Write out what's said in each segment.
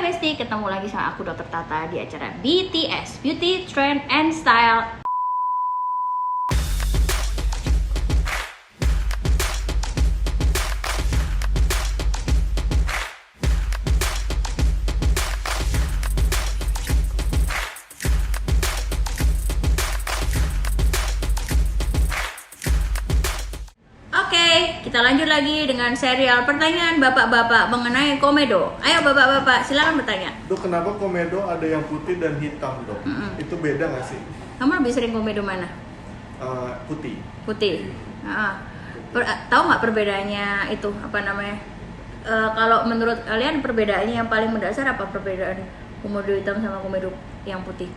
Besti, ketemu lagi sama aku Dr. Tata di acara BTS, Beauty, Trend, and Style. Kita lanjut lagi dengan serial pertanyaan bapak-bapak mengenai komedo. Ayo bapak-bapak, silakan bertanya. Dok, kenapa komedo ada yang putih dan hitam, Dok? Itu beda nggak sih? Kamu lebih sering komedo mana? Putih. Putih. Tahu nggak perbedaannya itu apa namanya? Kalau menurut kalian perbedaannya yang paling mendasar apa perbedaan komedo hitam sama komedo yang putih?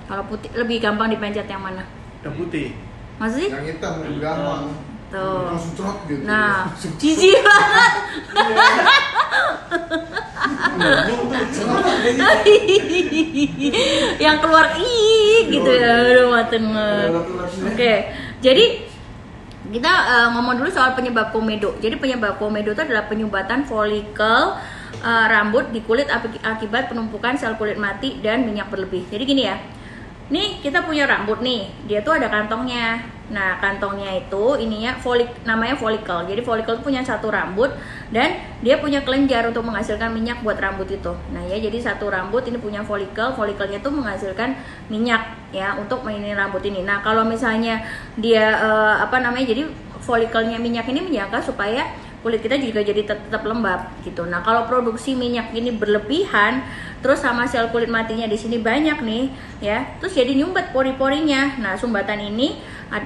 Kalau putih lebih gampang dipencet yang mana? Yang putih. Masa sih? Yang hitam lebih gampang. Tuh. Langsung cerot gitu. Nah, jijik banget. Yang keluar gitu ya, aduh matengnya. Oke, jadi kita ngomong dulu soal penyebab komedo. Jadi penyebab komedo itu adalah penyumbatan folikel rambut di kulit akibat penumpukan sel kulit mati dan minyak berlebih. Jadi gini ya. Nih kita punya rambut nih, dia tuh ada kantongnya. Nah kantongnya itu ininya namanya folikel. Jadi folikel punya satu rambut dan dia punya kelenjar untuk menghasilkan minyak buat rambut itu. Nah ya jadi satu rambut ini punya folikelnya tuh menghasilkan minyak ya untuk ini rambut ini. Nah kalau misalnya dia jadi folikelnya minyak ini menjaga supaya kulit kita juga jadi tetap lembab gitu. Nah kalau produksi minyak ini berlebihan, terus sama sel kulit matinya di sini banyak nih, ya, terus jadi nyumbat pori-porinya. Nah sumbatan ini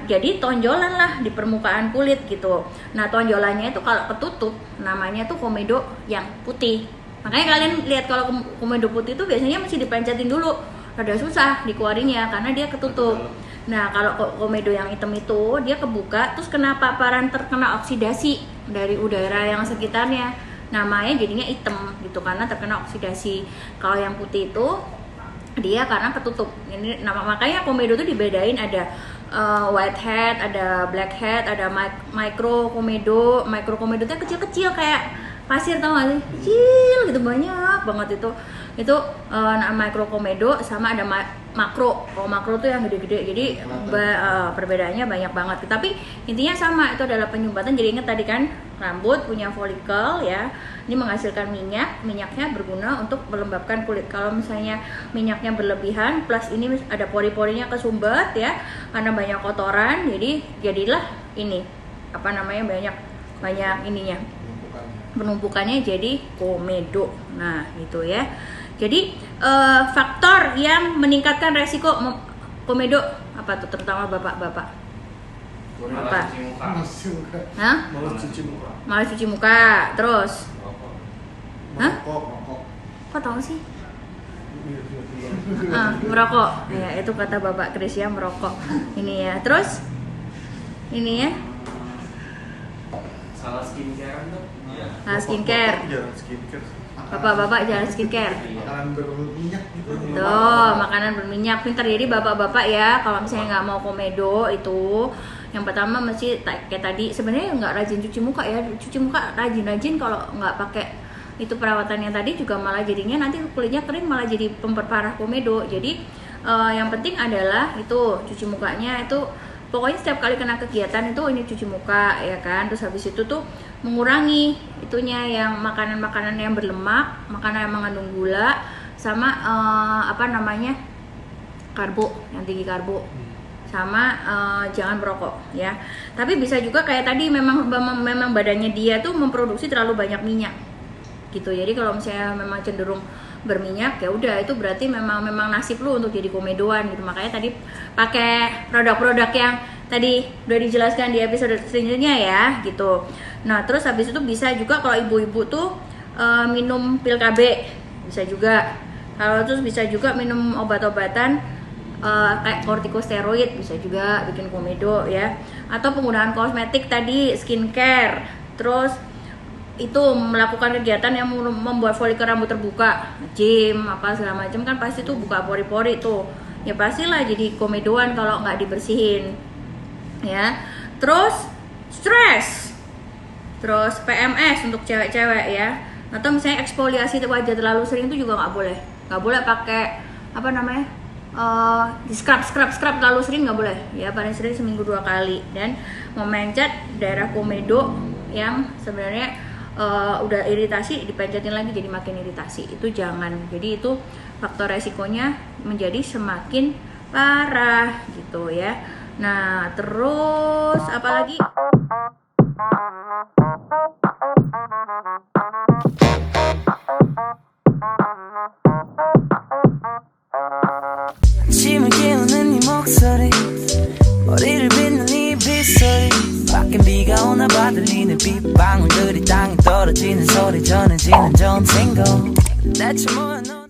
jadi tonjolan lah di permukaan kulit gitu. Nah tonjolannya itu kalau ketutup, namanya tuh komedo yang putih. Makanya kalian lihat kalau komedo putih itu biasanya mesti dipencetin dulu, rada susah dikeluarinnya karena dia ketutup. Nah kalau komedo yang hitam itu dia kebuka, terus kena paparan terkena oksidasi dari udara yang sekitarnya, namanya jadinya hitam gitu karena terkena oksidasi. Kalau yang putih itu dia karena ketutup. Ini makanya komedo itu dibedain ada white head, ada black head, ada micro komedo. Micro komedo itu kecil-kecil kayak pasir, tau gak sih? Kecil gitu, banyak banget itu micro komedo, sama ada makro. Kalau makro tuh yang gede-gede, jadi perbedaannya banyak banget. Tapi intinya sama, itu adalah penyumbatan. Jadi ingat tadi kan, rambut punya folikel ya, ini menghasilkan minyaknya berguna untuk melembabkan kulit. Kalau misalnya minyaknya berlebihan, plus ini ada pori-porinya kesumbat ya, karena banyak kotoran, jadilah ini banyak ininya, penumpukannya jadi komedo. Nah itu ya. Jadi faktor yang meningkatkan resiko komedo apa tuh, terutama bapak-bapak? Apa? Malas cuci muka. Terus? Merokok. Kok tahu sih? Merokok. Ya itu kata Bapak Kris ya, merokok. Ini ya. Terus? Ini ya. Salah skincare tuh. Salah skincare. Jarang skincare. Bapak-bapak jangan skincare. Makanan berminyak gitu. Tuh, makanan berminyak, pintar. Jadi bapak-bapak ya, kalau misalnya nggak mau komedo itu, yang pertama mesti kayak tadi, sebenarnya nggak rajin cuci muka ya. Cuci muka rajin-rajin, kalau nggak pakai itu perawatannya tadi juga malah jadinya nanti kulitnya kering, malah jadi memperparah komedo. Jadi yang penting adalah itu cuci mukanya itu. Pokoknya setiap kali kena kegiatan itu ini cuci muka ya kan. Terus habis itu tuh mengurangi itunya yang makanan-makanan yang berlemak, makanan yang mengandung gula, sama karbo, yang tinggi karbo, sama jangan merokok ya. Tapi bisa juga kayak tadi memang badannya dia tuh memproduksi terlalu banyak minyak gitu. Jadi kalau misalnya memang cenderung berminyak, ya udah itu berarti memang nasib lu untuk jadi komedoan gitu. Makanya tadi pakai produk-produk yang tadi udah dijelaskan di episode selanjutnya ya gitu. Nah terus habis itu bisa juga kalau ibu-ibu tuh minum pil KB, bisa juga. Kalau terus bisa juga minum obat-obatan kayak kortikosteroid, bisa juga bikin komedo ya. Atau penggunaan kosmetik tadi, skincare, terus itu melakukan kegiatan yang membuat folikel rambut terbuka, gym apa segala macam kan pasti tuh buka pori-pori tuh, ya pastilah jadi komedoan kalau nggak dibersihin ya. Terus stres, terus PMS untuk cewek-cewek ya. Atau misalnya eksfoliasi wajah terlalu sering itu juga nggak boleh pakai apa namanya di scrub terlalu sering nggak boleh ya, paling sering seminggu 2 kali. Dan memencet daerah komedo yang sebenarnya udah iritasi dipencetin lagi jadi makin iritasi, itu jangan. Jadi itu faktor resikonya menjadi semakin parah gitu ya. Nah terus apalagi 아침을 깨우는 네 목소리 머리를 빗는 네 빗소리 밖엔 비가 오나 봐 들리는 빗방울들이 땅에 떨어지는 소리 전해지는 좋은 신고 대체 뭘